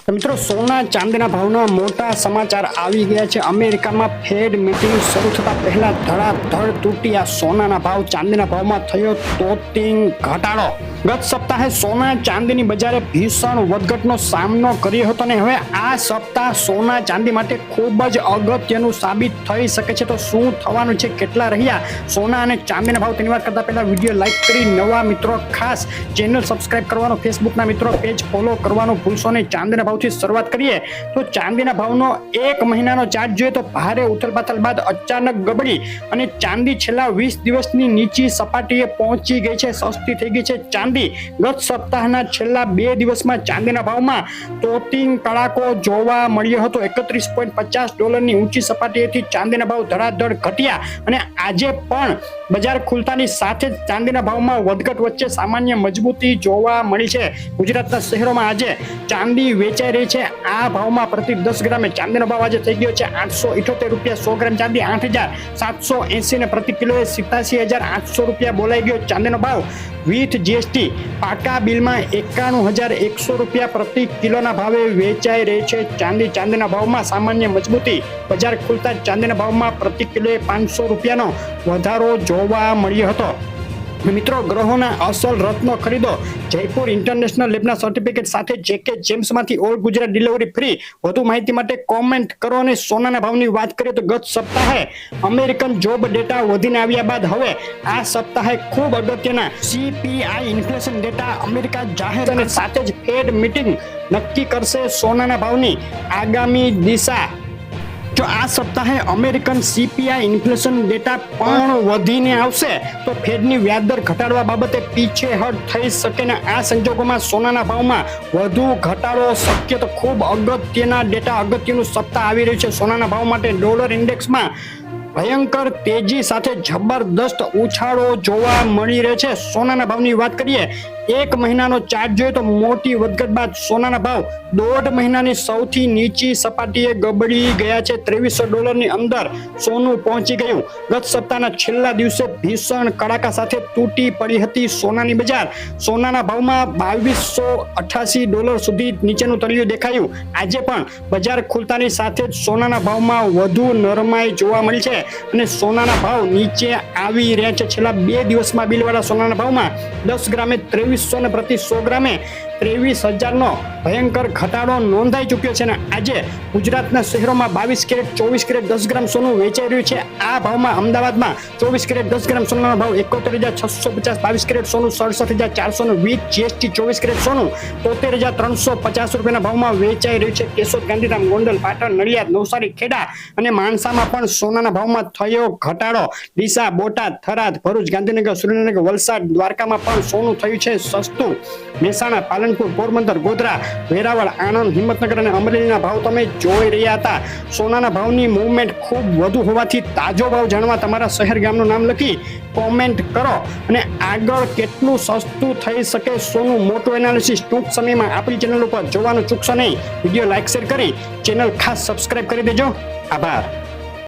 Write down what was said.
તો મિત્રો સોના ચાંદીના ભાવના મોટા સમાચાર આવી ગયા છે। અમેરિકામાં ફેડ મીટિંગ શરૂ થતા પહેલા ધડાધડ તૂટી આ સોનાના ભાવ ચાંદીના ભાવમાં થયો તોતિંગ ઘટાડો। ગત સપ્તાહે સોના ચાંદીની બજારે ભીષણ વધઘટનો સામનો કર્યો હતો અને હવે આ સપ્તાહ સોના ચાંદી માટે ખૂબ જ અગત્યનું સાબિત થઈ શકે છે। તો શું થવાનું છે, કેટલા રહ્યા સોના અને ચાંદીના ભાવ, તેની વાત કરતા પહેલા વિડીયો લાઈક કરી નવા મિત્રો ખાસ ચેનલ સબસ્ક્રાઇબ કરવાનો, ફેસબુકના મિત્રો પેજ ફોલો કરવાનું ભૂલશો નહીં। ચાંદીના ભાવથી શરૂઆત કરીએ તો ચાંદીના ભાવનો એક મહિનાનો ચાર્ટ જોઈએ તો ભારે ઉથલપાથલ બાદ અચાનક ગબડી અને ચાંદી છેલ્લા 20 દિવસની નીચી સપાટીએ પહોંચી ગઈ છે, સસ્તી થઈ ગઈ છે ચાંદી। ગત સપ્તાહના છેલ્લા 2 દિવસમાં ચાંદીના ભાવમાં તોતિંગ કડાકો જોવા મળ્યો હતો। $31.50ની ઊંચી સપાટીએથી ચાંદીના ભાવ ધડાધડ ઘટ્યા અને આજે પણ બજાર ખુલતાની સાથે જ ચાંદીના ભાવમાં વધઘટ વચ્ચે સામાન્ય મજબૂતી જોવા મળી છે। ગુજરાતના શહેરોમાં આજે ચાંદી વેચાઈ રહી છે। આ ભાવમાં પ્રતિ 10 ગ્રામે ચાંદીનો ભાવ આજે થઈ ગયો છે ₹878, 100 ગ્રામ ચાંદી 8,780 ને પ્રતિ કિલોએ ₹87,800 બોલાઈ ગયો ચાંદીનો ભાવ વિથ જીએસટી। પાકા બિલમાં ₹91,100 પ્રતિ કિલોના ભાવે વેચાઈ રહી છે ચાંદી। ચાંદીના ભાવમાં સામાન્ય મજબૂતી, બજાર ખુલતા ચાંદીના ભાવમાં પ્રતિ કિલોએ ₹500નો વધારો જોવા મળ્યો હતો। મિત્રો, ગ્રહોના અસલ રત્નો ખરીદો જયપુર ઇન્ટરનેશનલ લેબના સર્ટિફિકેટ સાથે JK જેમ્સમાંથી ઓલ ગુજરાત ડિલિવરી ફ્રી। વધુ માહિતી માટે કોમેન્ટ કરો। અને સોનાના ભાવની વાત કરીએ તો ગત સપ્તાહે અમેરિકન જોબ ડેટા વધીને આવ્યા બાદ હવે આ સપ્તાહે ખૂબ અગત્યના CPI ઇન્ફ્લેશન ડેટા અમેરિકા જાહેર અને સાથે જ ફેડ મીટિંગ નક્કી કરશે સોનાના ભાવની આગામી દિશા। જો આ સપ્તાહે અમેરિકન CPI ઇન્ફ્લેશન ડેટા પણ વધીને આવશે તો ફેડની વ્યાજદર ઘટાડવા બાબતે પીછેહટ થઈ શકે ને આ સંજોગોમાં સોનાના ભાવમાં વધુ ઘટાડો શક્ય। તો ખૂબ અગત્યના ડેટા, અગત્યનું સપ્તાહ આવી રહ્યું છે સોનાના ભાવ માટે। ડોલર ઇન્ડેક્સમાં ભયંકર તેજી સાથે જબરદસ્ત ઉછાળો જોવા મળી રહે છે। સોનાના ભાવની વાત કરીએ, એક મહિનાનો ચાર્ટ જોઈએ તો મોટી વધઘટ બાદ સોનાના ભાવ 1.5 મહિનાની સૌથી નીચી સપાટીએ ગબડી ગયા છે। $2300ની અંદર સોનું પહોંચી ગયું। ગત સપ્તાહના છેલ્લા દિવસે ભીષણ કડાકા સાથે તૂટી પડી હતી સોનાની બજાર। સોનાના ભાવમાં $2288 સુધી નીચેનું તળિયું દેખાયું। આજે પણ બજાર ખુલતાની સાથે જ સોનાના ભાવમાં વધુ નરમાઈ જોવા મળી છે અને સોનાના ભાવ નીચે આવી રહ્યા છે। છેલ્લા 2 દિવસમાં બિલવાળા સોનાના ભાવમાં 10 ગ્રામે $2300 ને પ્રતિ 100 ગ્રામે 23,000નો ભયંકર ઘટાડો નોંધાઈ ચૂક્યો છે અને આજે ગુજરાતના શહેરોમાં 22 કેરેટ, 24 કેરેટ 10 ગ્રામ સોનું વેચાઈ રહ્યું છે। આ ભાવમાં અમદાવાદમાં 24 કેરેટ 10 ગ્રામ સોનાનો ભાવ 71,650, 22 કેરેટ સોનું 67,400 વિથ જીએસટી, 24 કેરેટ સોનું 73,350 ભાવમાં વેચાઈ રહ્યું છે। કેશોદ, ગાંધીધામ, ગોંડલ, પાટણ, નડિયાદ, નવસારી, ખેડા અને માણસામાં પણ સોનાના ભાવમાં થયો ઘટાડો। ડીસા, બોટાદ, થરાદ, ભરૂચ, ગાંધીનગર, સુરેન્દ્રનગર, વલસાડ, દ્વારકામાં પણ સોનું થયું છે સસ્તું। મહેસાણા, પાલનપુર, પોરબંદર, ગોધરા, વેરાવળ, આણંદ, હિંમતનગર અને અમરેલીના ભાવ તમે જોઈ રહ્યા હતા। સોનાના ભાવની મૂવમેન્ટ ખૂબ વધુ હોવાથી તાજો ભાવ જાણવા તમારા શહેર ગામનું નામ લખી કોમેન્ટ કરો અને આગળ કેટલું સસ્તું થઈ શકે સોનું, મોટું એનાલિસિસ ટૂંક સમયમાં આપણી ચેનલ ઉપર જોવાનું ચૂકશો નહીં। વિડીયો લાઈક શેર કરી ચેનલ ખાસ સબસ્ક્રાઇબ કરી દેજો। આભાર।